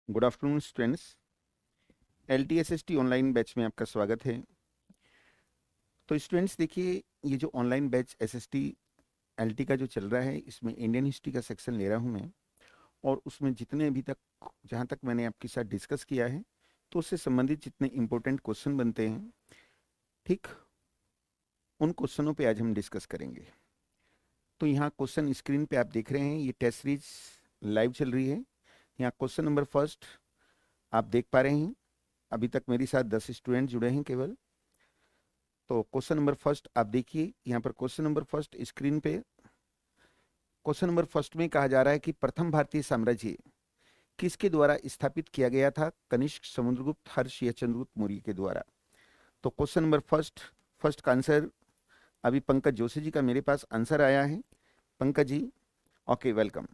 Good afternoon students. LTSST online batch में आपका स्वागत है। तो स्टूडेंट्स देखिए, ये जो ऑनलाइन बैच SST LT का जो चल रहा है, इसमें इंडियन हिस्ट्री का सेक्शन ले रहा हूँ मैं। और उसमें जितने अभी तक, जहाँ तक मैंने आपके साथ डिस्कस किया है, तो उससे संबंधित जितने इम्पोर्टेंट क्वेश्चन बनते हैं, ठीक, उन क्वेश्चनों पे आज हम डिस्कस करेंगे। तो यहाँ क्वेश्चन स्क्रीन पे आप देख रहे हैं, ये टेस्ट सीरीज लाइव चल रही है। यहाँ क्वेश्चन नंबर फर्स्ट आप देख पा रहे हैं। अभी तक मेरे साथ 10 स्टूडेंट जुड़े हैं केवल। तो क्वेश्चन नंबर फर्स्ट आप देखिए, यहाँ पर क्वेश्चन नंबर फर्स्ट स्क्रीन पे। क्वेश्चन नंबर फर्स्ट में कहा जा रहा है कि प्रथम भारतीय साम्राज्य किसके द्वारा स्थापित किया गया था? कनिष्क, समुद्रगुप्त, हर्ष या चंद्रगुप्त मौर्य के द्वारा। तो क्वेश्चन नंबर फर्स्ट फर्स्ट का आंसर अभी पंकज जोशी जी का मेरे पास आंसर आया है। Pankaj ji, okay, welcome.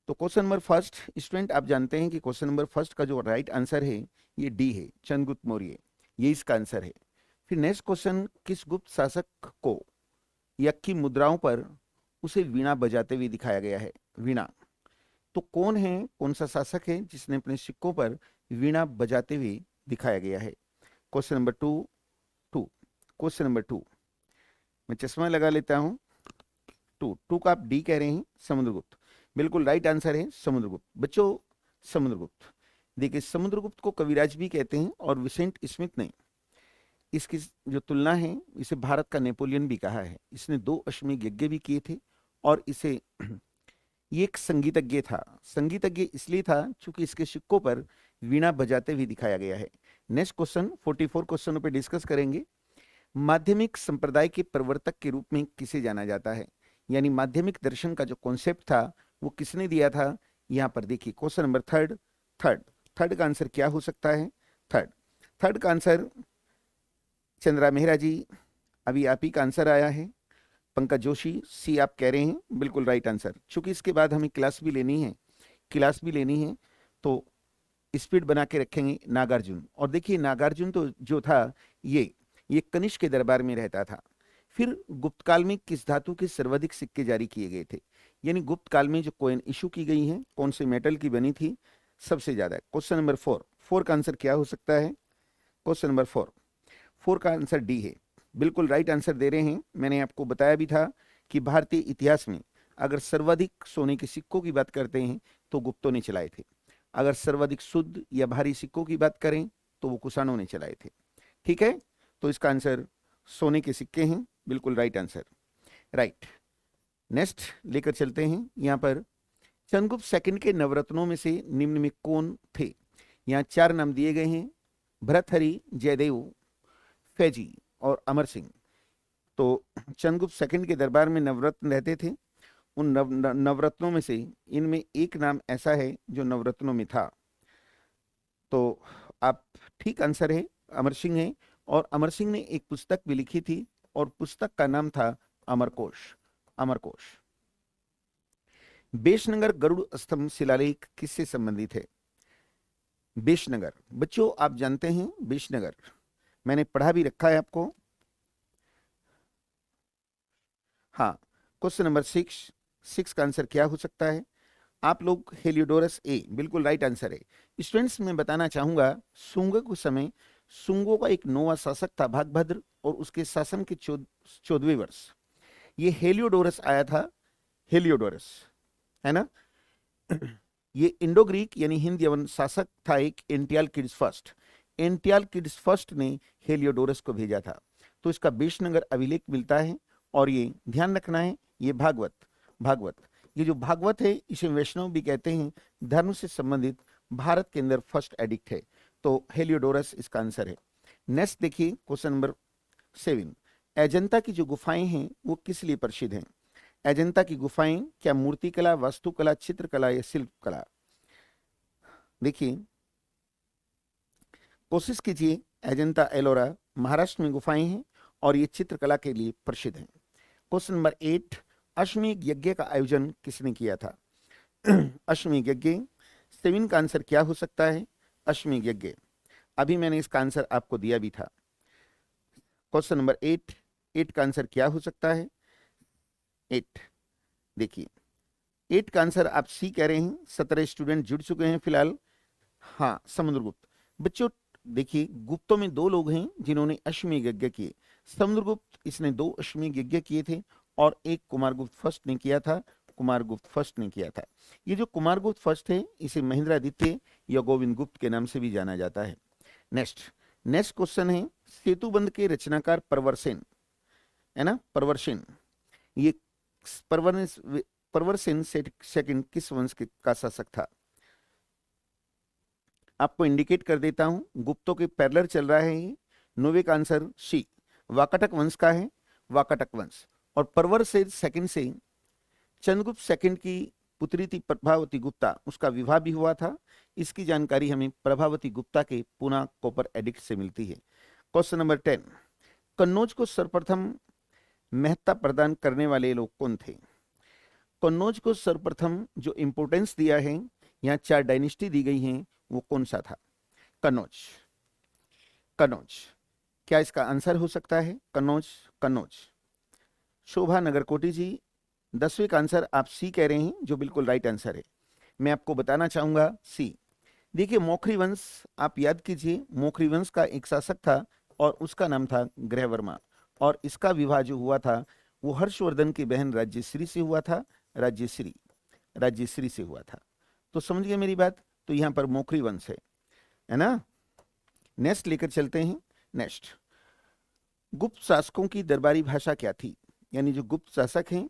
तो क्वेश्चन नंबर फर्स्ट, स्टूडेंट आप जानते हैं कि क्वेश्चन नंबर फर्स्ट का जो राइट आंसर है ये डी है, चंद्रगुप्त मौर्य, ये इसका आंसर है। फिर नेक्स्ट क्वेश्चन, किस गुप्त शासक को यज्ञ की मुद्राओं पर उसे वीणा बजाते हुए दिखाया गया है? वीणा, तो कौन है, कौन सा शासक है जिसने अपने सिक्कों पर वीणा बजाते हुए दिखाया गया है? Question number two question number two, मैं चश्मा लगा लेता हूं। टू का आप डी कह रहे हैं, समुद्रगुप्त। बिल्कुल राइट आंसर है समुद्रगुप्त। बच्चों, समुद्रगुप्त, देखिए समुद्रगुप्त को कविराज भी कहते हैं और विसेंट स्मिथ ने इसकी जो तुलना है, इसे भारत का नेपोलियन भी कहा है। इसने 2 अश्वमेध यज्ञ भी किए थे और इसे ये एक संगीतज्ञ था। संगीतज्ञ इसलिए था क्योंकि इसके सिक्कों पर वीणा बजाते हुए दिखाया गया है। नेक्स्ट क्वेश्चन, 44 क्वेश्चनों पे डिस्कस करेंगे। माध्यमिक संप्रदाय के प्रवर्तक के रूप में किसे जाना जाता है? यानी माध्यमिक दर्शन का जो कॉन्सेप्ट था वो किसने दिया था? यहाँ पर देखिए क्वेश्चन नंबर थर्ड का आंसर क्या हो सकता है? थर्ड का आंसर चंद्रा मेहरा जी, अभी आप ही का आंसर आया है। पंकज जोशी, सी आप कह रहे हैं, बिल्कुल राइट आंसर। चूंकि इसके बाद हमें क्लास भी लेनी है, तो स्पीड बना के रखेंगे। नागार्जुन, और देखिए नागार्जुन तो जो था ये कनिष्क के दरबार में रहता था। फिर गुप्त काल में किस धातु के सर्वाधिक सिक्के जारी किए गए थे? यानी गुप्त काल में जो कॉइन इशू की गई है, कौन से मेटल की बनी थी सबसे ज्यादा? क्वेश्चन नंबर फोर का आंसर क्या हो सकता है? क्वेश्चन नंबर फोर का आंसर डी है। बिल्कुल राइट आंसर दे रहे हैं। मैंने आपको बताया भी था कि भारतीय इतिहास में अगर सर्वाधिक सोने के सिक्कों की बात करते हैं तो गुप्तों ने चलाए थे। अगर सर्वाधिक शुद्ध या भारी सिक्कों की बात करें तो वो कुषाणों ने चलाए थे। ठीक है, तो इसका आंसर सोने के सिक्के हैं, बिल्कुल राइट आंसर। राइट, नेक्स्ट लेकर चलते हैं। यहाँ पर चंद्रगुप्त सेकंड के नवरत्नों में से निम्न में कौन थे? यहाँ 4 नाम दिए गए हैं, भरतहरि, जयदेव, फैजी और अमर सिंह। तो चंद्रगुप्त सेकंड के दरबार में नवरत्न रहते थे। उन नवरत्नों में से इनमें एक नाम ऐसा है जो नवरत्नों में था। तो आप ठीक आंसर है, अमर सिंह है। और अमर सिंह ने एक पुस्तक भी लिखी थी और पुस्तक का नाम था अमरकोश। अमरकोश। बेशनगर गरुड़ स्तंभ शिलालेख किससे संबंधित है? बेशनगर, बच्चों आप जानते हैं बेशनगर, मैंने पढ़ा भी रखा है आपको। हाँ, क्वेश्चन नंबर सिक्स का आंसर क्या हो सकता है? आप लोग हेलियोडोरस ए, बिल्कुल राइट आंसर है। स्टूडेंट्स मैं बताना चाहूंगा, शुंग के समय शुंगों का एक नौवां शासक था भागभद्र, और उसके शासन के 14वें वर्ष ये हेलियोडोरस आया था। हेलियोडोरस, है ना? ये इंडो ग्रीक यानी हिंद यवन शासक था एक, एंटियाल किड्स फर्स्ट ने हेलियोडोरस को भेजा था। तो इसका बेशनगर अभिलेख मिलता है। और ये ध्यान रखना है, ये भागवत, ये जो भागवत है इसे वैष्णव भी कहते हैं। धर्म से संबंधित भारत के अंदर फर्स्ट एडिक्ट है। तो हेलियोडोरस इसका आंसर है। नेक्स्ट देखिए क्वेश्चन नंबर 7, अजंता की जो गुफाएं हैं वो किस लिए प्रसिद्ध हैं? अजंता की गुफाएं क्या मूर्तिकला, वास्तुकला, चित्रकला या शिल्पकला? देखिए, कोशिश कीजिए। अजंता एलोरा महाराष्ट्र में गुफाएं हैं और ये चित्रकला के लिए प्रसिद्ध हैं। क्वेश्चन नंबर 8, अश्वमेध यज्ञ का आयोजन किसने किया था? अश्वमेध यज्ञ, 7 का आंसर क्या हो सकता है? अश्वमेध यज्ञ, अभी मैंने इसका आंसर आपको दिया भी था। क्वेश्चन नंबर 8 का आंसर क्या हो सकता है? 8, देखिए 8 का आंसर आप सी कह रहे हैं। 17 स्टूडेंट जुड़ चुके हैं फिलहाल। हाँ, समुद्रगुप्त। बच्चों देखिए, गुप्तों में 2 लोग हैं जिन्होंने अश्वमेध यज्ञ किए। समुद्रगुप्त, इसने 2 अश्वमेध यज्ञ किए थे और एक कुमारगुप्त फर्स्ट ने किया था। कुमारगुप्त फर्स्ट ने किया था। ये जो कुमारगुप्त फर्स्ट है, इसे महेंद्रादित्य या गोविंद गुप्त के नाम से भी जाना जाता है। नेक्स्ट क्वेश्चन है, सेतुबंध के रचनाकार परवरसेन, है ना, परवरसेन। ये परवरसेन सेकंड किस वंश का शासक था? आपको इंडिकेट कर देता हूं, गुप्तों के पैरेलल चल रहा है ये। नोवे का आंसर सी, वाकाटक वंश का है, वाकाटक वंश। और परवरसेन सेकंड से चंद्रगुप्त सेकंड की पुत्री थी प्रभावती गुप्ता, उसका विवाह भी हुआ था। इसकी जानकारी हमें प्रभावती गुप्ता के पूना कॉपर एडिक्ट से मिलती है। क्वेश्चन नंबर 10, कन्नौज को सर्वप्रथम महत्ता प्रदान करने वाले लोग कौन थे? कन्नौज को सर्वप्रथम जो इंपोर्टेंस दिया है, यहाँ 4 डायनेस्टी दी गई हैं, वो कौन सा था? कन्नौज। क्या इसका आंसर हो सकता है? कन्नौज। शोभा नगरकोटी जी, 10वें का आंसर आप सी कह रहे हैं, जो बिल्कुल राइट आंसर है। मैं आपको बताना चाहूंगा सी। देखिए, मौखरी वंश आप याद कीजिए, मौखरी वंश का एक शासक था और उसका नाम था ग्रहवर्मा। और इसका विवाह जो हुआ था वो हर्षवर्धन की बहन राज्यश्री से हुआ था। राज्यश्री से हुआ था। तो समझ गए मेरी बात? तो यहाँ पर मौखरी वंश है ना। नेक्स्ट लेकर चलते हैं। नेक्स्ट, गुप्त शासकों की दरबारी भाषा क्या थी? यानी जो गुप्त शासक हैं,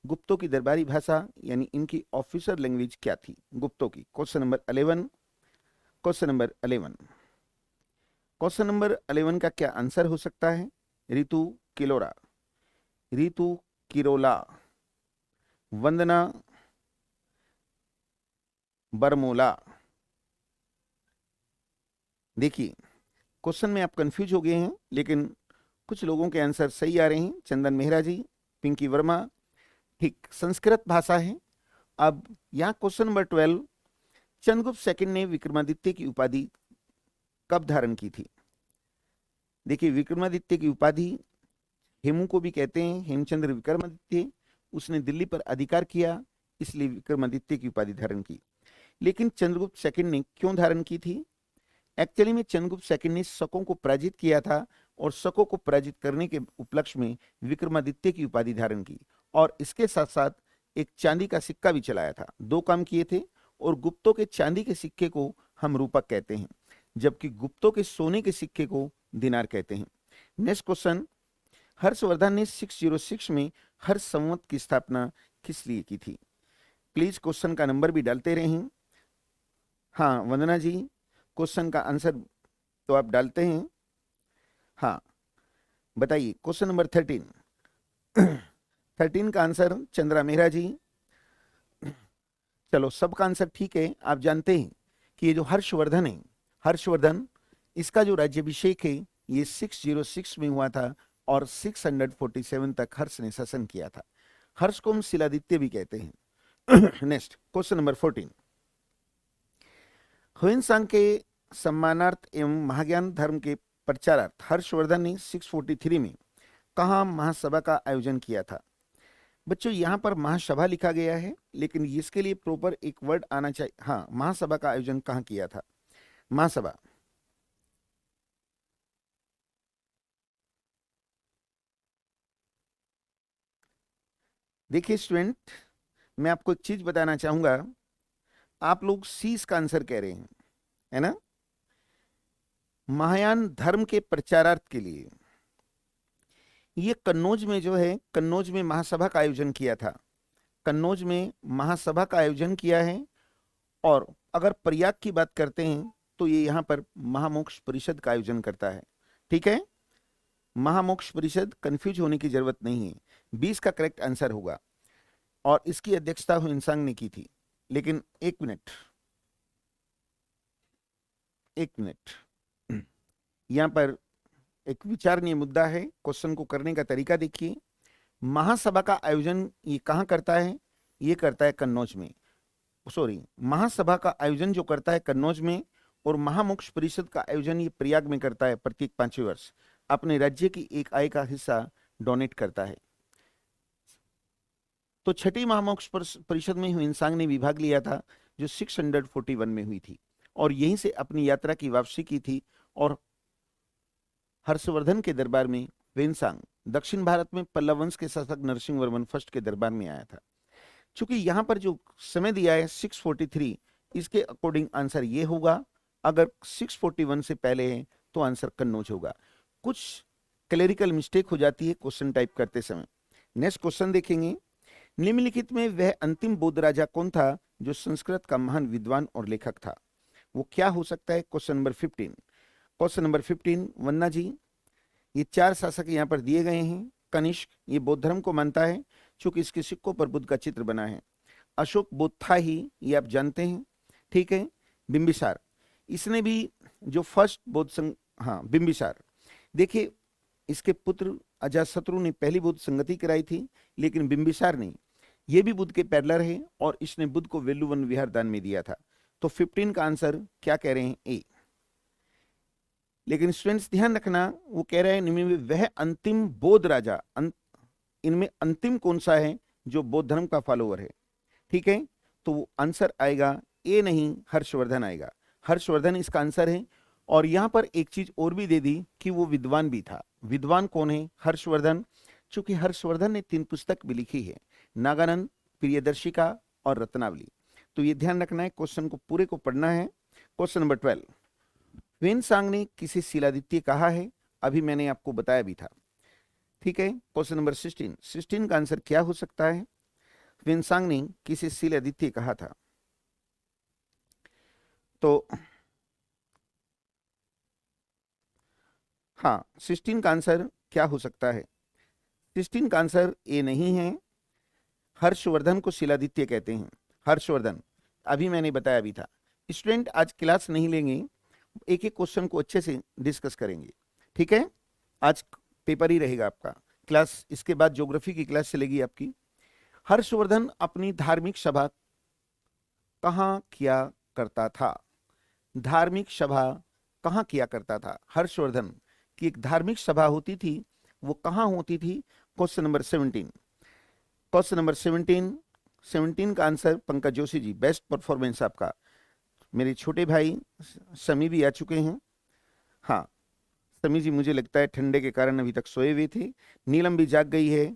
गुप्तों की दरबारी भाषा यानी इनकी ऑफिसर लैंग्वेज क्या थी गुप्तों की? Question number 11। क्वेश्चन नंबर 11 का क्या आंसर हो सकता है? ऋतु किरोला, वंदना बरमोला। देखिए, क्वेश्चन में आप कंफ्यूज हो गए हैं, लेकिन कुछ लोगों के आंसर सही आ रहे हैं। चंदन मेहरा जी, पिंकी वर्मा, ठीक, संस्कृत भाषा है। अब यहाँ क्वेश्चन नंबर 12, चंद्रगुप्त सेकंड ने विक्रमादित्य की उपाधि कब धारण की थी? देखिए, विक्रमादित्य की उपाधि हेमू को भी कहते हैं, हेमचंद्र विक्रमादित्य। उसने दिल्ली पर अधिकार किया, इसलिए विक्रमादित्य की उपाधि धारण की। लेकिन चंद्रगुप्त सेकंड ने क्यों धारण की थी? एक्चुअली में चंद्रगुप्त सेकंड ने शकों को पराजित किया था और शकों को पराजित करने के उपलक्ष्य में विक्रमादित्य की उपाधि धारण की। और इसके साथ साथ एक चांदी का सिक्का भी चलाया था। 2 काम किए थे। और गुप्तों के चांदी के सिक्के को हम रूपक कहते हैं, जबकि गुप्तों के सोने के सिक्के को दिनार कहते हैं। नेक्स्ट क्वेश्चन, हर्षवर्धन ने 606 में हर्ष संवत की स्थापना किस लिए की थी? प्लीज क्वेश्चन का नंबर भी डालते रहें। हाँ वंदना जी, क्वेश्चन का आंसर तो आप डालते हैं। हाँ बताइए, क्वेश्चन नंबर 13 का आंसर चंद्रा मेहरा जी। चलो, सबका आंसर ठीक है। आप जानते हैं कि ये जो हर्षवर्धन है, हर्षवर्धन, इसका जो राज्याभिषेक है ये 606 में हुआ था और 647 तक हर्ष ने शासन किया था। हर्ष को हम शिलादित्य भी कहते हैं। नेक्स्ट क्वेश्चन नंबर 14, ह्वेनसांग के सम्मानार्थ एवं महाज्ञान धर्म के प्रचारार्थ हर्षवर्धन ने 643 में कहाँ महासभा का आयोजन किया था? बच्चों, यहाँ पर महासभा लिखा गया है, लेकिन इसके लिए प्रॉपर एक वर्ड आना चाहिए। हाँ, महासभा का आयोजन कहाँ किया था? महासभा, देखिए स्टूडेंट, मैं आपको एक चीज बताना चाहूंगा। आप लोग सी इसका आंसर कह रहे हैं, है ना। महायान धर्म के प्रचारार्थ के लिए ये कन्नौज में जो है, कन्नौज में महासभा का आयोजन किया था। कन्नौज में महासभा का आयोजन किया है। और अगर प्रयाग की बात करते हैं तो ये यहाँ पर महामोक्ष परिषद का आयोजन करता है। ठीक है, महामोक्ष परिषद, कंफ्यूज होने की जरूरत नहीं है। 20 का करेक्ट आंसर होगा। और इसकी अध्यक्षता ह्वेनसांग ने की थी। लेकिन एक मिनट, यहां पर एक विचारणीय मुद्दा है। क्वेश्चन को करने का तरीका देखिए। महासभा का आयोजन ये कहां करता है? ये करता है कन्नौज में। सॉरी, महासभा का आयोजन जो करता है कन्नौज में, और महामोक्ष परिषद का आयोजन ये प्रयाग में करता है। प्रत्येक 5वें वर्ष अपने राज्य की एक आय का हिस्सा डोनेट करता है। तो छठी महामोक्ष परिषद में ह्वेनसांग ने विभाग लिया था, जो 641 में हुई थी, और यहीं से अपनी यात्रा की वापसी की थी। और हर्षवर्धन के दरबार में ह्वेनसांग दक्षिण भारत में पल्लव वंश के शासक नरसिंह वर्मन फर्स्ट के दरबार में आया था। चूंकि यहां पर जो समय दिया है 643, इसके अकॉर्डिंग आंसर ये होगा। अगर 641 से पहले है तो आंसर कन्नौज होगा। कुछ क्लेरिकल मिस्टेक हो जाती है क्वेश्चन टाइप करते समय। नेक्स्ट क्वेश्चन देखेंगे, निम्नलिखित में वह अंतिम बौद्ध राजा कौन था जो संस्कृत का महान विद्वान और लेखक था? वो क्या हो सकता है? Question number 15। क्वेश्चन नंबर 15, वन्ना जी, ये 4 शासक यहाँ पर दिए गए हैं। कनिष्क, ये बौद्ध धर्म को मानता है, चूंकि इसके सिक्कों पर बुद्ध का चित्र बना है। अशोक बुद्ध था ही, ये आप जानते हैं, ठीक है। बिंबिसार, इसने भी जो फर्स्ट बौद्ध हाँ बिंबिसार, देखिए इसके पुत्र अजातशत्रु ने पहली बौद्ध संगति कराई थी, लेकिन बिंबिसार ने, ये भी बुद्ध के पैरलर है, और इसने बुद्ध को वेलुवन विहार दान में दिया था। तो 15 का आंसर क्या कह रहे हैं? ए। लेकिन स्टूडेंट्स ध्यान रखना, वो कह रहे हैं इनमें वह अंतिम बौद्ध राजा, इनमें अंतिम कौन सा है जो बौद्ध धर्म का फॉलोअर है? ठीक है, तो वो आंसर आएगा ए, नहीं हर्षवर्धन आएगा। हर्षवर्धन इसका आंसर है। और यहां पर एक चीज और भी दे दी कि वो विद्वान भी था। विद्वान कौन है? हर्षवर्धन। चूंकि हर्षवर्धन ने 3 पुस्तक भी लिखी है, नागानंद, प्रियदर्शिका और रत्नावली। तो ये ध्यान रखना है, क्वेश्चन को पूरे को पढ़ना है। क्वेश्चन नंबर 12, ह्वेनसांग ने किसे शिलादित्य कहा है? अभी मैंने आपको बताया भी था, ठीक है। क्वेश्चन नंबर 16 का आंसर क्या हो सकता है? ह्वेनसांग ने किसे शिलादित्य कहा था? तो हाँ, 16 का आंसर क्या हो सकता है? 16 का आंसर ए नहीं है। हर्षवर्धन को शिलादित्य कहते हैं। हर्षवर्धन, अभी मैंने बताया भी था। स्टूडेंट आज क्लास नहीं लेंगे, एक एक क्वेश्चन को अच्छे से डिस्कस करेंगे, ठीक है। आज पेपर ही रहेगा आपका। क्लास इसके बाद ज्योग्राफी की क्लास चलेगी आपकी। हर्षवर्धन अपनी धार्मिक सभा कहाँ किया करता था? धार्मिक सभा कहाँ किया करता था? हर्षवर्धन की एक धार्मिक सभा होती थी, वो कहाँ होती थी? Question number 17। क्वेश्चन नंबर 17 का answer Pankaj Joshi ji, best performance आपका। मेरे छोटे भाई समी भी आ चुके हैं। हाँ समी जी, मुझे लगता है ठंडे के कारण अभी तक सोए हुए थे। नीलम भी जाग गई है,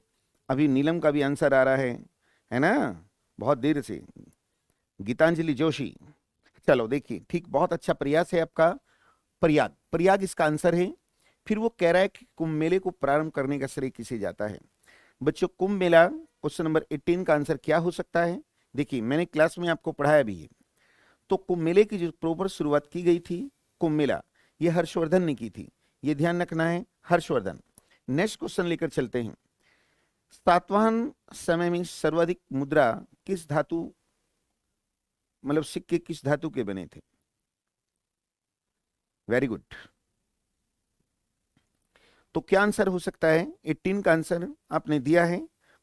अभी नीलम का भी आंसर आ रहा है ना, बहुत देर से। गीतांजलि जोशी, चलो देखिए, ठीक, बहुत अच्छा प्रयास है आपका। प्रयाग, प्रयाग इसका आंसर है। फिर वो कह रहा है कि कुंभ मेले को प्रारंभ करने का श्रेय किसे जाता है? बच्चों, कुंभ मेला, क्वेश्चन नंबर 18 का आंसर क्या हो सकता है? देखिए मैंने क्लास में आपको पढ़ाया भी है। तो कुंभ मेले की जो प्रॉपर शुरुआत की गई थी, कुंभ मेला, ये हर्षवर्धन ने की थी, ये ध्यान रखना है, हर्षवर्धन। नेक्स्ट क्वेश्चन लेकर चलते हैं। सातवाहन समय में सर्वाधिक मुद्रा किस धातु, मतलब सिक्के किस धातु के बने थे? Very good. तो क्या आंसर हो सकता है? 18 का आंसर आपने दिया है।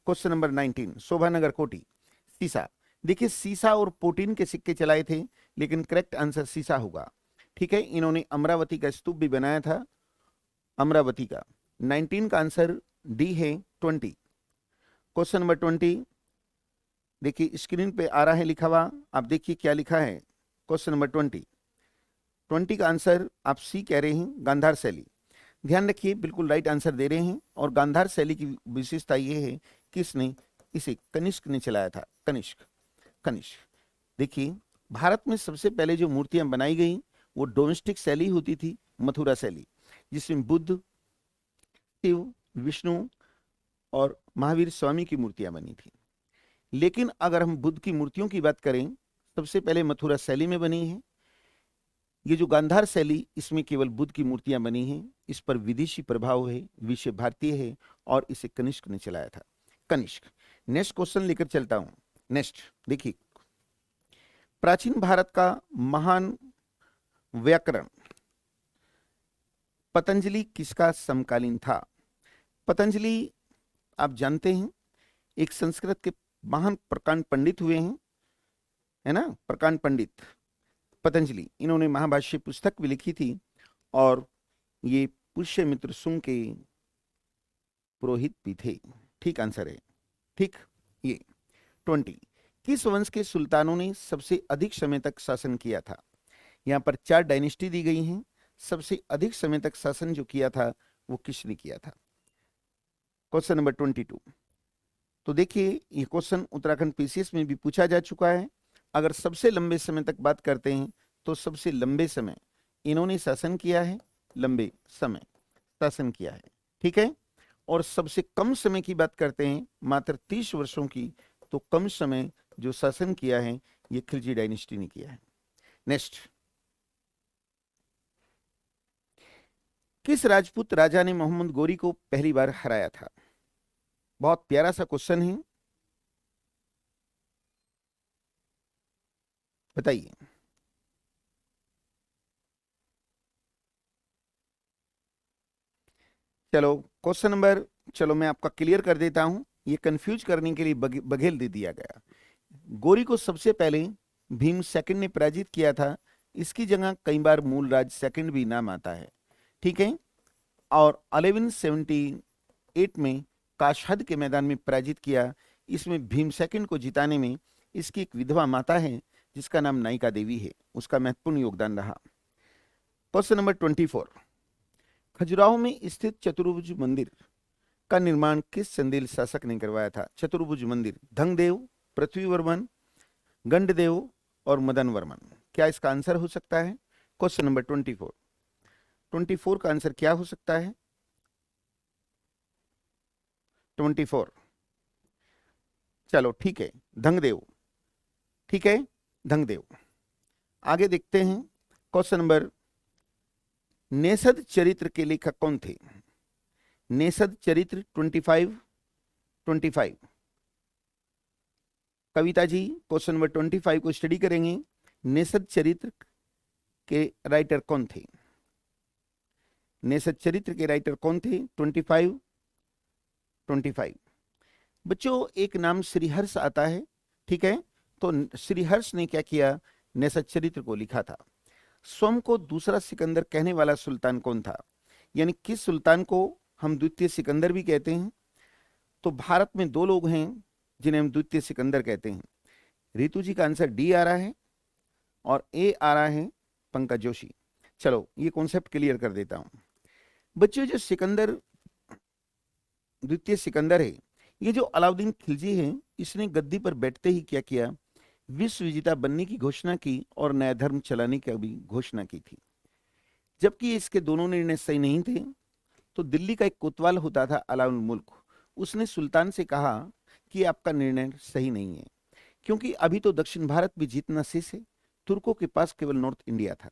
क्वेश्चन नंबर 19, शोभानगर कोटी, सीसा। देखिए सीसा और पोटीन के सिक्के चलाए थे, लेकिन करेक्ट आंसर सीसा होगा, ठीक है। इन्होंने अमरावती का स्तूप भी बनाया था, अमरावती का। 19 का आंसर डी है, 20। क्वेश्चन नंबर 20, देखिए स्क्रीन पे आ रहा है लिखा हुआ, आप देखिए क्या लिखा है। क्वेश्चन नंबर 20 का आंसर आप सी कह रहे हैं, गांधार शैली। ध्यान रखिए, बिल्कुल राइट आंसर दे रहे हैं। और गांधार शैली की विशेषता यह है कि इसने, इसे कनिष्क ने चलाया था। कनिष्क, कनिष्क। देखिए भारत में सबसे पहले जो मूर्तियां बनाई गई वो डोमेस्टिक शैली होती थी, मथुरा शैली, जिसमें बुद्ध, शिव, विष्णु और महावीर स्वामी की मूर्तियां बनी थी। लेकिन अगर हम बुद्ध की मूर्तियों की बात करें, सबसे पहले मथुरा शैली में बनी है। ये जो गांधार शैली, इसमें केवल बुद्ध की मूर्तियां बनी हैं, इस पर विदेशी प्रभाव है, विषय भारतीय है, और इसे कनिष्क ने चलाया था, कनिष्क। नेक्स्ट क्वेश्चन लेकर चलता हूं। नेक्स्ट देखिए, प्राचीन भारत का महान व्याकरण पतंजलि किसका समकालीन था? पतंजलि आप जानते हैं, एक संस्कृत के महान प्रकांड पंडित हुए हैं, है ना, प्रकांड पंडित पतंजलि। इन्होंने महाभाष्य पुस्तक भी लिखी थी, और ये पुष्यमित्र सुंग के पुरोहित भी थे। ठीक आंसर है, ठीक। ये 20। किस वंश के सुल्तानों ने सबसे अधिक समय तक शासन किया था? यहाँ पर 4 डायनेस्टी दी गई हैं। सबसे अधिक समय तक शासन जो किया था वो किसने किया था? Question number 22। तो देखिए, ये क्वेश्चन उत्तराखंड पीसीएस में भी पूछा जा चुका है। अगर सबसे लंबे समय तक बात करते हैं तो सबसे लंबे समय इन्होंने शासन किया है, लंबे समय शासन किया है, ठीक है। और सबसे कम समय की बात करते हैं, मात्र 30 वर्षों की, तो कम समय जो शासन किया है ये खिलजी डायनेस्टी ने किया है। नेक्स्ट, किस राजपूत राजा ने मोहम्मद गोरी को पहली बार हराया था? बहुत प्यारा सा क्वेश्चन है, बताइए। चलो क्वेश्चन नंबर, चलो मैं आपका क्लियर कर देता हूं, ये कंफ्यूज करने के लिए बघेल दे दिया गया। गोरी को सबसे पहले भीम सेकंड ने पराजित किया था। इसकी जगह कई बार मूलराज सेकंड भी नाम आता है, ठीक है। और 1178 में काशहद के मैदान में पराजित किया। इसमें भीम सेकंड को जिताने में इसकी एक विधवा माता है जिसका नाम नायिका देवी है, उसका महत्वपूर्ण योगदान रहा। Question number 24। खजुराहो में स्थित चतुर्भुज मंदिर का निर्माण किस चंदेल शासक ने करवाया था? चतुर्भुज मंदिर, धंगदेव, पृथ्वीवर्मन, गंडदेव और मदन वर्मन। क्या इसका आंसर हो सकता है? Question number 24। 24 का आंसर क्या हो सकता है? 24, चलो ठीक है, धंगदेव, ठीक है, धंगदेव। आगे देखते हैं क्वेश्चन नंबर, नेषद चरित्र के लेखक कौन थे? नेषद चरित्र 25 कविता जी क्वेश्चन नंबर 25 को स्टडी करेंगे। नेषद चरित्र के राइटर कौन थे? नेषद चरित्र के राइटर कौन थे? 25 बच्चों, एक नाम श्रीहर्ष आता है, ठीक है। तो श्रीहर्ष ने क्या किया? नेषद चरित्र को लिखा था। स्वयं को दूसरा सिकंदर कहने वाला सुल्तान कौन था? यानी किस सुल्तान को हम द्वितीय सिकंदर भी कहते हैं? तो भारत में 2 लोग हैं जिन्हें हम द्वितीय सिकंदर कहते हैं। रितु जी का आंसर डी आ रहा है और ए आ रहा है पंकज जोशी। चलो ये कॉन्सेप्ट क्लियर कर देता हूं बच्चों। जो सिकंदर, द्वितीय सिकंदर है, ये जो अलाउद्दीन खिलजी है, इसने गद्दी पर बैठते ही क्या किया? विश्व विजेता बनने की घोषणा की और नया धर्म चलाने की भी घोषणा की थी। जबकि इसके दोनों निर्णय सही नहीं थे, तो दिल्ली का एक कोतवाल होता था अलाउल मुल्क, उसने सुल्तान से कहा कि आपका निर्णय सही नहीं है, क्योंकि अभी तो दक्षिण भारत भी जीतना शेष है, तुर्कों के पास केवल नॉर्थ इंडिया था,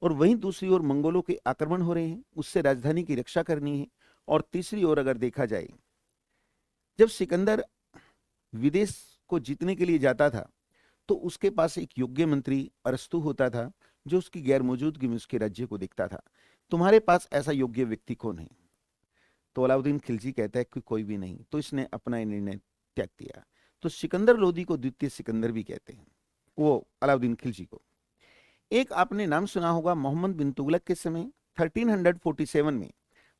और वहीं दूसरी ओर मंगोलों के आक्रमण हो रहे हैं, उससे राजधानी की रक्षा करनी है। और तीसरी ओर अगर देखा जाए, जब सिकंदर विदेश को जीतने के लिए जाता था तो उसके पास एक योग्य मंत्री अरस्तु होता था जो उसकी गैर मौजूदगी में उसके राज्य को देखता था। तुम्हारे पास ऐसा योग्य व्यक्ति कौन है? तो अलाउद्दीन खिलजी कहता है कि कोई भी नहीं। तो इसने अपना निर्णय त्याग दिया। तो सिकंदर लोदी को द्वितीय सिकंदर भी कहते हैं, वो अलाउद्दीन खिलजी को। एक आपने नाम सुना होगा, मोहम्मद बिन तुगलक के समय 1347 में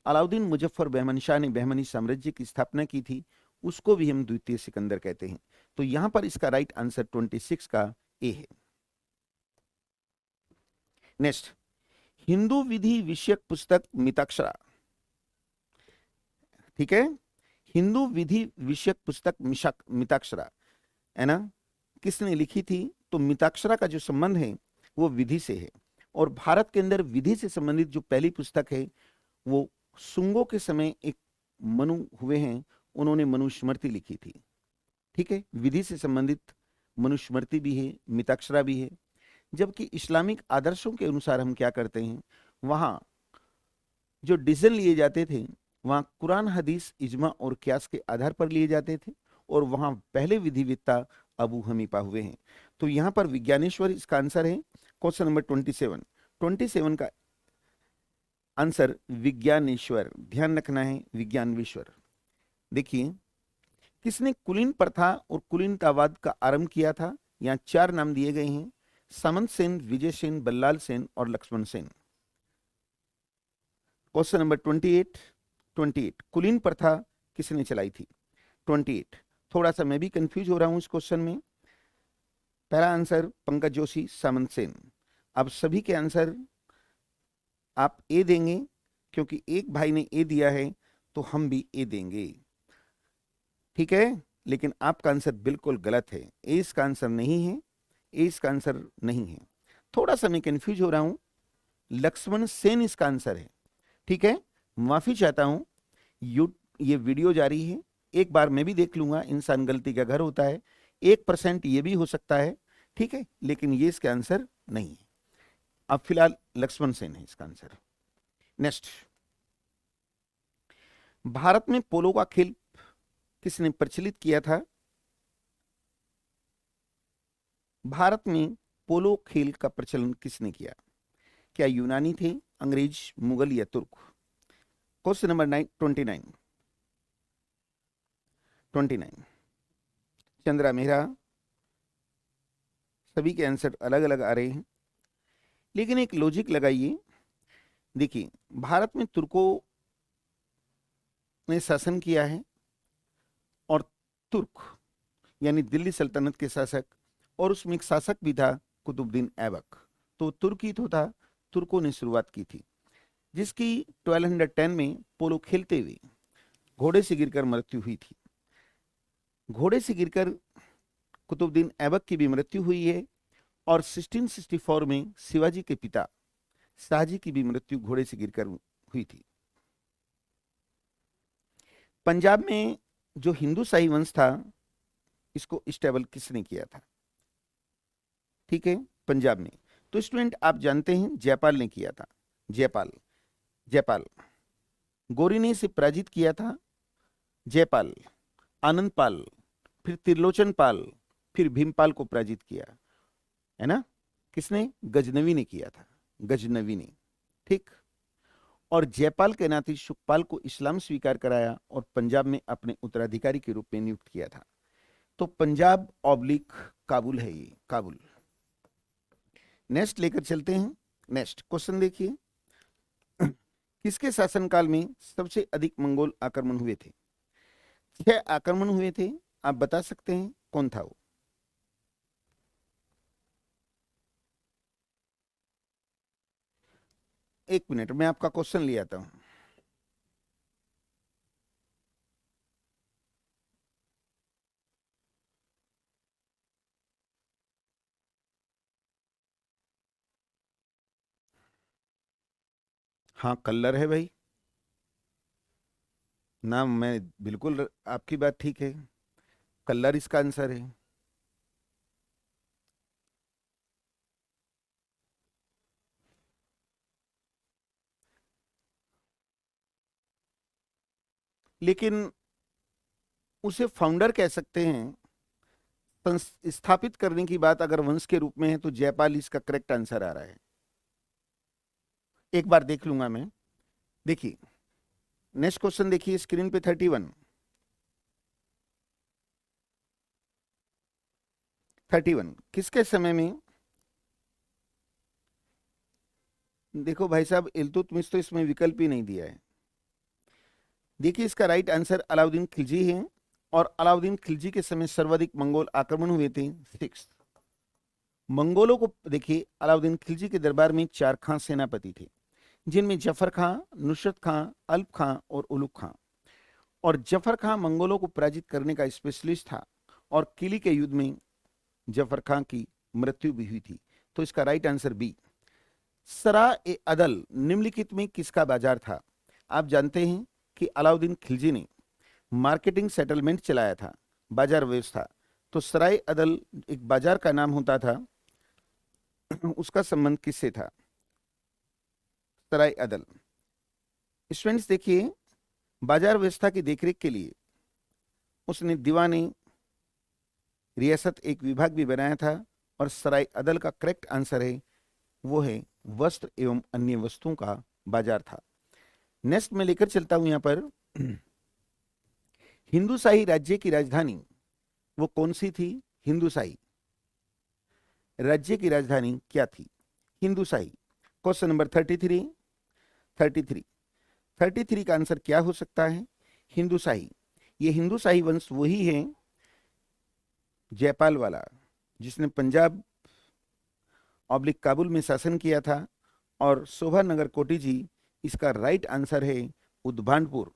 अलाउद्दीन मुजफ्फर बहमन शाह ने बहमनी साम्राज्य की स्थापना की थी, उसको भी हम द्वितीय सिकंदर कहते हैं। तो यहां पर इसका राइट आंसर 26 का ए है। नेक्स्ट, हिंदू विधि विषयक पुस्तक मिताक्षरा, ठीक है, हिंदू विधि विषयक पुस्तक मिताक्षरा है ना, किसने लिखी थी? तो मिताक्षरा का जो संबंध है वो विधि से है। और भारत के अंदर विधि से संबंधित जो पहली पुस्तक है वो सुंगों के समय एक मनु हुए हैं, उन्होंने मनुस्मृति लिखी थी, ठीक है। विधि से संबंधित मनुस्मृति भी है, मिताक्षरा भी है। जबकि इस्लामिक आदर्शों के अनुसार हम क्या करते हैं, वहां जो डिसीजन लिए जाते थे वहां कुरान, हदीस, इजमा और क्यास के आधार पर लिए जाते थे, और वहां पहले विधिवेत्ता अबू हनीफा हुए हैं। तो यहां पर विज्ञानेश्वर इसका आंसर है। क्वेश्चन नंबर 27 का आंसर विज्ञानेश्वर, ध्यान रखना है, विज्ञानवेश्वर। देखिए, किसने कुलीन प्रथा और कुलीनतावाद का आरंभ किया था? यहां 4 नाम दिए गए हैं, सामंत सेन, विजय सेन, बल्लाल सेन और लक्ष्मण सेन। क्वेश्चन नंबर 28 कुलीन प्रथा किसने चलाई थी? 28 थोड़ा सा मैं भी कंफ्यूज हो रहा हूं इस क्वेश्चन में। पहला आंसर पंकज जोशी, सामंत सेन। अब सभी के आंसर आप ए देंगे, क्योंकि एक भाई ने ए दिया है तो हम भी ए देंगे, ठीक है। लेकिन आपका आंसर बिल्कुल गलत है, ए इसका आंसर नहीं है, ए इसका आंसर नहीं है। थोड़ा सा मैं कंफ्यूज हो रहा हूं, लक्ष्मण सेन इसका आंसर है, ठीक है। माफी चाहता हूं, ये वीडियो जारी है, एक बार मैं भी देख लूंगा, इंसान गलती का घर होता है, 1% ये भी हो सकता है, ठीक है, लेकिन ये इसका आंसर नहीं है। अब फिलहाल लक्ष्मण सेन है इसका आंसर। नेक्स्ट, भारत में पोलो का खेल किसने प्रचलित किया था? भारत में पोलो खेल का प्रचलन किसने किया? क्या यूनानी थे, अंग्रेज, मुगल या तुर्क? Question number 29 Chandra Mehra. सभी के आंसर अलग अलग आ रहे हैं, लेकिन एक लॉजिक लगाइए। देखिए, भारत में तुर्कों ने शासन किया है, और तुर्क यानी दिल्ली सल्तनत के शासक, और उसमें एक शासक भी था कुतुबुद्दीन ऐबक, तो तुर्क ही तो था, तुर्कों ने शुरुआत की थी, जिसकी 1210 में पोलो खेलते हुए घोड़े से गिरकर मृत्यु हुई थी। घोड़े से गिरकर कुतुबुद्दीन ऐबक की भी मृत्यु हुई है, और 1664 में शिवाजी के पिता शाहजी की भी मृत्यु घोड़े से गिरकर हुई थी। पंजाब में जो हिंदू शाही वंश था, इसको स्टेबल किसने किया था? ठीक है, पंजाब में। तो स्टूडेंट आप जानते हैं जयपाल ने किया था, जयपाल। जयपाल गौरी ने इसे पराजित किया था, जयपाल, आनंद पाल, फिर त्रिलोचन पाल, फिर भीमपाल को पराजित किया, है ना। किसने? गजनवी ने किया था, गजनवी ने, ठीक। और जयपाल के नाते सुखपाल को इस्लाम स्वीकार कराया और पंजाब में अपने उत्तराधिकारी के रूप में नियुक्त किया था। तो पंजाब ऑब्लिक काबुल है ये, काबुल। नेक्स्ट लेकर चलते हैं। नेक्स्ट क्वेश्चन देखिए, किसके शासनकाल में सबसे अधिक मंगोल आक्रमण हुए थे? 6 आक्रमण हुए थे, आप बता सकते हैं कौन था वो? एक मिनट, मैं आपका क्वेश्चन ले आता हूं। हाँ, कल्लर है भाई, नाम मैं बिल्कुल, आपकी बात ठीक है, कल्लर इसका आंसर है। लेकिन उसे फाउंडर कह सकते हैं। स्थापित करने की बात अगर वंश के रूप में है तो जयपाल इसका करेक्ट आंसर आ रहा है। एक बार देख लूंगा मैं। देखिए, नेक्स्ट क्वेश्चन देखिए स्क्रीन पे, 31 किसके समय में? देखो भाई साहब, इल्तुतमिश तो इसमें विकल्प ही नहीं दिया है। देखिए, इसका राइट आंसर अलाउद्दीन खिलजी है, और अलाउद्दीन खिलजी के समय सर्वाधिक मंगोल आक्रमण हुए थे, 6। मंगोलों को देखिए, अलाउद्दीन खिलजी के दरबार में 4 खां सेनापति थे, जिनमें जफर खां, नुसरत खां, अल्प खां और उलुग खां। और जफर खां मंगोलों को पराजित करने का स्पेशलिस्ट था, और किली के युद्ध में जफर खां की मृत्यु भी हुई थी। तो इसका राइट आंसर बी। सरा ए अदल निम्नलिखित में किसका बाजार था? आप जानते हैं कि अलाउद्दीन खिलजी ने मार्केटिंग सेटलमेंट चलाया था, बाजार व्यवस्था। तो सराय अदल एक बाजार का नाम होता था, उसका संबंध किससे था? सराय अदल। स्टूडेंट्स देखिए, बाजार व्यवस्था की देखरेख के लिए उसने दीवाने रियासत एक विभाग भी बनाया था, और सराय अदल का करेक्ट आंसर है, वो है वस्त्र एवं अन्य वस्तुओं का बाजार था। नेक्स्ट में लेकर चलता हूं यहां पर, हिंदूशाही राज्य की राजधानी वो कौन सी थी? हिंदूशाही राज्य की राजधानी क्या थी? हिंदूशाही। क्वेश्चन नंबर 33 का आंसर क्या हो सकता है? हिंदूशाही। ये हिंदूशाही वंश वही है जयपाल वाला, जिसने पंजाब ऑब्लिक काबुल में शासन किया था। और शोभा नगर कोटी जी, इसका राइट आंसर है उद्भानपुर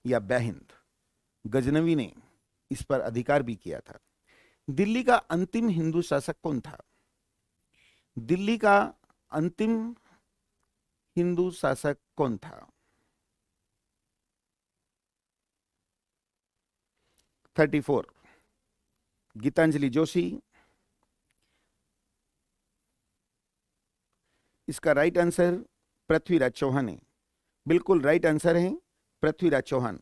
या बैहिंद। गजनवी ने इस पर अधिकार भी किया था। दिल्ली का अंतिम हिंदू शासक कौन था? दिल्ली का अंतिम हिंदू शासक कौन था? 34 गीतांजलि जोशी। इसका राइट आंसर पृथ्वीराज चौहान है। बिल्कुल राइट आंसर है पृथ्वीराज चौहान।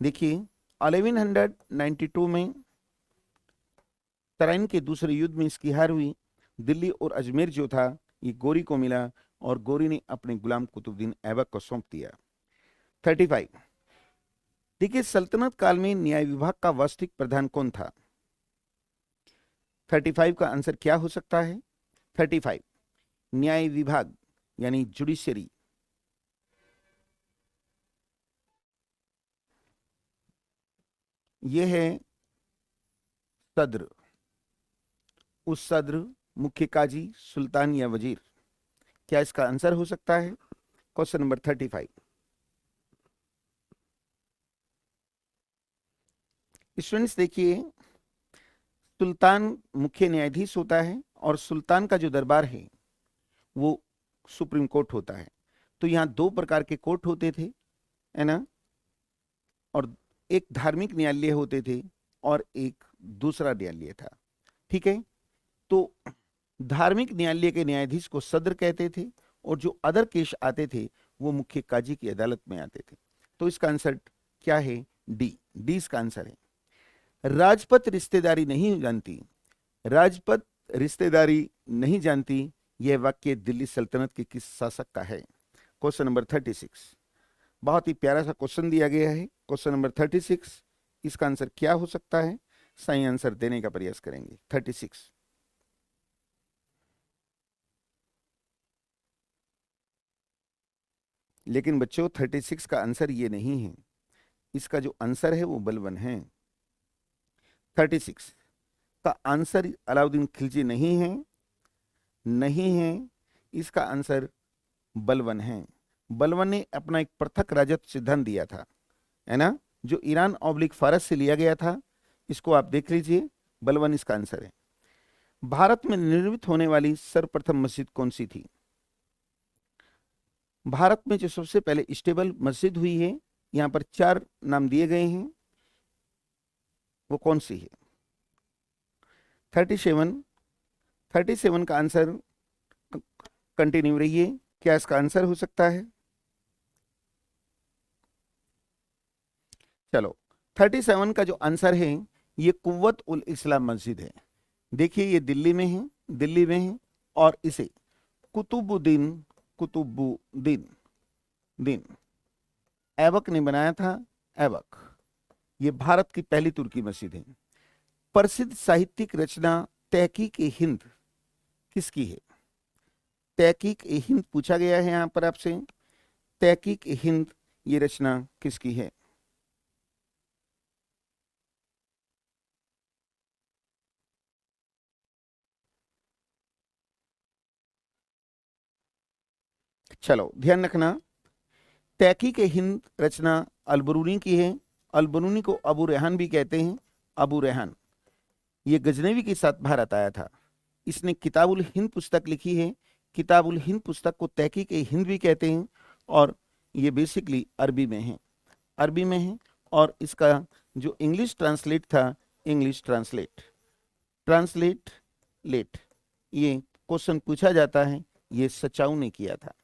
देखिए 1192 में तराइन के दूसरे युद्ध में इसकी हार हुई। दिल्ली और अजमेर जो था ये गोरी को मिला और गोरी ने अपने गुलाम कुतुबुद्दीन ऐबक को सौंप दिया। 35 देखिए सल्तनत काल में न्याय विभाग का वास्तविक प्रधान कौन था? 35 का आंसर क्या हो सकता है? 35 न्याय विभाग यानी जुडिशरी। यह है सद्र, उस सद्र, मुख्य काजी, सुल्तान या वजीर। क्या इसका आंसर हो सकता है? Question number 35। स्टूडेंट्स देखिए सुल्तान मुख्य न्यायाधीश होता है और सुल्तान का जो दरबार है वो सुप्रीम कोर्ट होता है। तो यहां दो प्रकार के कोर्ट होते थे, है ना, और एक धार्मिक न्यायालय होते थे और एक दूसरा न्यायालय था। ठीक है, तो धार्मिक न्यायालय के न्यायाधीश को सद्र कहते थे और जो अदर केस आते थे वो मुख्य काजी की अदालत में आते थे। तो इसका आंसर क्या है? डी। डी इसका आंसर है। राजपत रिश्तेदारी नहीं जानती, राजपत रिश्तेदारी नहीं जानती, यह वाक्य दिल्ली सल्तनत के किस शासक का है? Question number 36। बहुत ही प्यारा सा क्वेश्चन दिया गया है। क्वेश्चन नंबर 36, इसका आंसर क्या हो सकता है? सही आंसर देने का प्रयास करेंगे। 36 लेकिन बच्चों 36 का आंसर ये नहीं है। इसका जो आंसर है वो बलवन है। 36 का आंसर अलाउद्दीन खिलजी नहीं है, नहीं है। इसका आंसर बलवन है। बलवन ने अपना एक पृथक राजत्व सिद्धांत दिया था, है ना, जो ईरान ऑब्लिक फारस से लिया गया था। इसको आप देख लीजिए, बलवन इसका आंसर है। भारत में निर्मित होने वाली सर्वप्रथम मस्जिद कौन सी थी? भारत में जो सबसे पहले स्टेबल मस्जिद हुई है, यहां पर 4 नाम दिए गए हैं, वो कौन सी है? 37 का आंसर कंटिन्यू रहिए। क्या इसका आंसर हो सकता है? चलो 37 का जो आंसर है ये कुव्वत उल इस्लाम मस्जिद है। देखिए ये दिल्ली में है, दिल्ली में है और इसे कुतुबुद्दीन कुतुबुद्दीन दिन ऐबक ने बनाया था। ऐबक ये भारत की पहली तुर्की मस्जिद है। प्रसिद्ध साहित्यिक रचना तहकीक ए हिंद किसकी है? तहकीक ए हिंद पूछा गया है यहां पर आपसे। तहकीक ए हिंद ये रचना किसकी है? चलो ध्यान रखना, तहकीक ए हिंद रचना अलबरूनी की है। अलबरूनी को अबू रेहान भी कहते हैं। अबू रेहान ये गजनवी के साथ भारत आया था। इसने किताबुल हिंद पुस्तक लिखी है। किताबुल हिंद पुस्तक को तहकीक ए हिंद भी कहते हैं और ये बेसिकली अरबी में है, अरबी में है। और इसका जो इंग्लिश ट्रांसलेट था, इंग्लिश ट्रांसलेट ट्रांसलेट लेट, ये क्वेश्चन पूछा जाता है, ये सचाऊ ने किया था।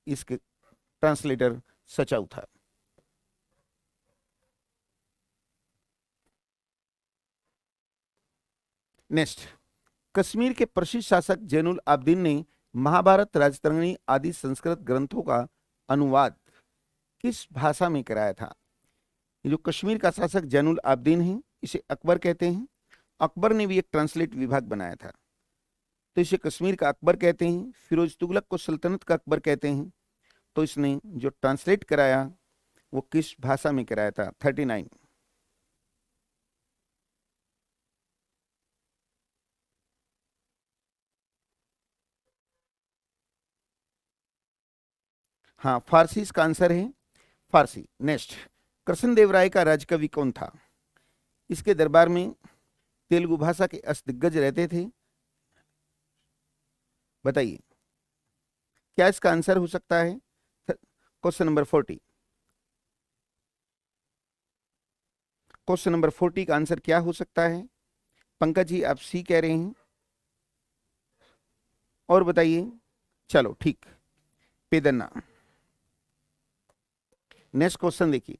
इसके ट्रांसलेटर सचाऊ था। नेक्स्ट, कश्मीर के प्रसिद्ध शासक जैनुल आबदीन ने महाभारत, राजतरंगिणी आदि संस्कृत ग्रंथों का अनुवाद किस भाषा में कराया था? ये जो कश्मीर का शासक जैनुल आबदीन है, इसे अकबर कहते हैं। अकबर ने भी एक ट्रांसलेट विभाग बनाया था, तो इसे कश्मीर का अकबर कहते हैं। फिरोज तुगलक को सल्तनत का अकबर कहते हैं। तो इसने जो ट्रांसलेट कराया वो किस भाषा में कराया था? 39 हाँ, फारसी इसका आंसर है, फारसी। नेक्स्ट, कृष्णदेव राय का राजकवि कौन था? इसके दरबार में तेलुगु भाषा के अष्टदिग्गज रहते थे। बताइए क्या इसका आंसर हो सकता है? Question number 40। क्वेश्चन नंबर 40 का आंसर क्या हो सकता है? पंकज जी आप सी कह रहे हैं, और बताइए। चलो ठीक, पेदन्ना। नेक्स्ट क्वेश्चन देखिए,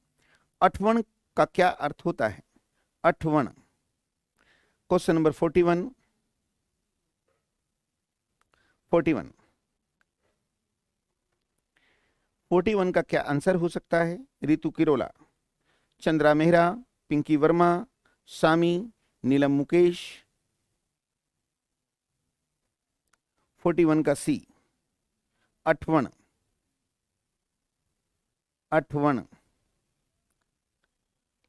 अठवण का क्या अर्थ होता है? अठवण। Question number 41। 41 41 का क्या आंसर हो सकता है? रितु किरोला, चंद्रा मेहरा, पिंकी वर्मा, सामी, नीलम मुकेश। 41 का सी, अठवण। अठवण,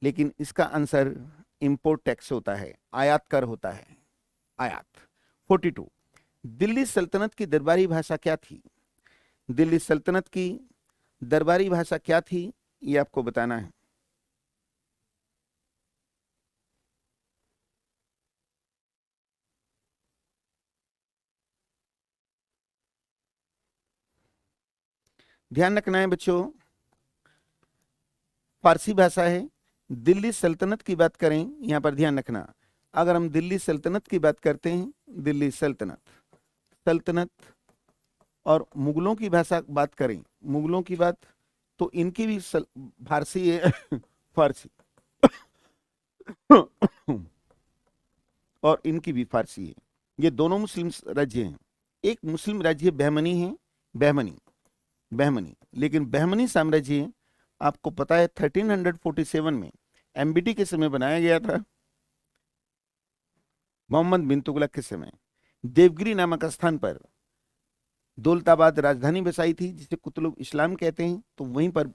लेकिन इसका आंसर इंपोर्ट टैक्स होता है, आयात कर होता है, आयात। 42, दिल्ली सल्तनत की दरबारी भाषा क्या थी? दिल्ली सल्तनत की दरबारी भाषा क्या थी, ये आपको बताना है। ध्यान रखना है बच्चों, फारसी भाषा है। दिल्ली सल्तनत की बात करें, यहां पर ध्यान रखना, अगर हम दिल्ली सल्तनत की बात करते हैं, दिल्ली सल्तनत, सल्तनत और मुगलों की भाषा बात करें, मुगलों की बात, तो इनकी भी फारसी है फारसी और इनकी भी फारसी है। ये दोनों मुस्लिम राज्य हैं। एक मुस्लिम राज्य बहमनी है, बहमनी, बहमनी, लेकिन बहमनी साम्राज्य आपको पता है 1347 में एमबीटी के समय बनाया गया था, मोहम्मद बिन तुगलक के समय। देवगिरी नामक स्थान पर दौलताबाद राजधानी बसाई थी, जिसे कुतुब इस्लाम कहते हैं, तो वहीं पर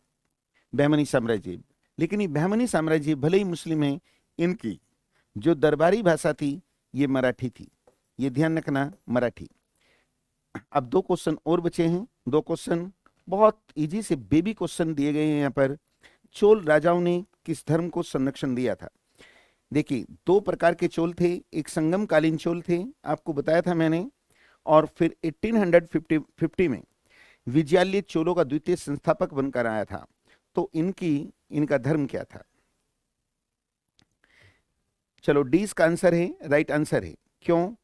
बहमनी साम्राज्य। लेकिन ये बहमनी साम्राज्य भले ही मुस्लिम है, इनकी जो दरबारी भाषा थी ये मराठी थी, ये ध्यान रखना, मराठी। अब दो क्वेश्चन और बचे हैं, दो क्वेश्चन बहुत इजी से बेबी क्वेश्चन दिए गए हैं यहाँ पर। चोल राजाओं ने किस धर्म को संरक्षण दिया था? देखिए दो प्रकार के चोल थे, एक संगम कालीन चोल थे, आपको बताया था मैंने, और फिर 1850 में विजयालय चोलों का द्वितीय संस्थापक बनकर आया था। तो इनका धर्म क्या था? चलो डी इसका आंसर है, राइट आंसर है। क्यों?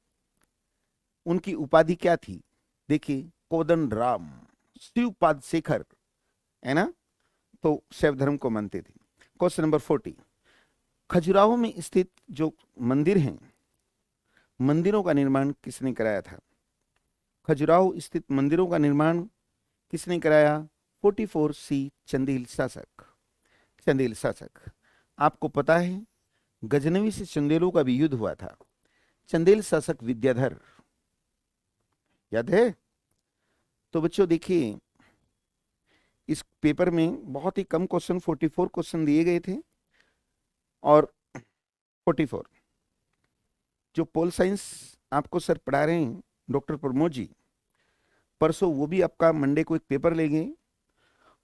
उनकी उपाधि क्या थी? देखिए कोदन राम, शिवपाद शेखर, है ना, तो शैव धर्म को मानते थे। क्वेश्चन नंबर 40, खजुराहो में स्थित जो मंदिर हैं, मंदिरों का निर्माण किसने कराया था? खजुराहो स्थित मंदिरों का निर्माण किसने कराया? 44 सी, चंदेल शासक, चंदेल शासक। आपको पता है गजनवी से चंदेलों का भी युद्ध हुआ था, चंदेल शासक विद्याधर, याद है? तो बच्चों देखिए इस पेपर में बहुत ही कम क्वेश्चन, 44 क्वेश्चन दिए गए थे, और 44 जो पोल साइंस आपको सर पढ़ा रहे हैं डॉक्टर प्रमोद जी, परसों वो भी आपका मंडे को एक पेपर लेंगे,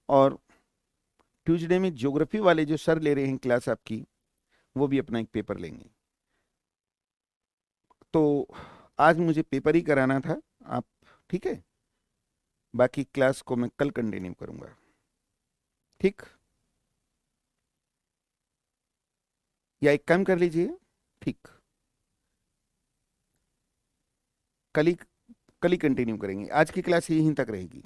और ट्यूसडे में ज्योग्राफी वाले जो सर ले रहे हैं क्लास आपकी, वो भी अपना एक पेपर लेंगे। तो आज मुझे पेपर ही कराना था आप, ठीक है, बाकी क्लास को मैं कल कंटिन्यू करूंगा, ठीक? या एक काम कर लीजिए, ठीक, कल ही कंटिन्यू करेंगे, आज की क्लास यहीं तक रहेगी।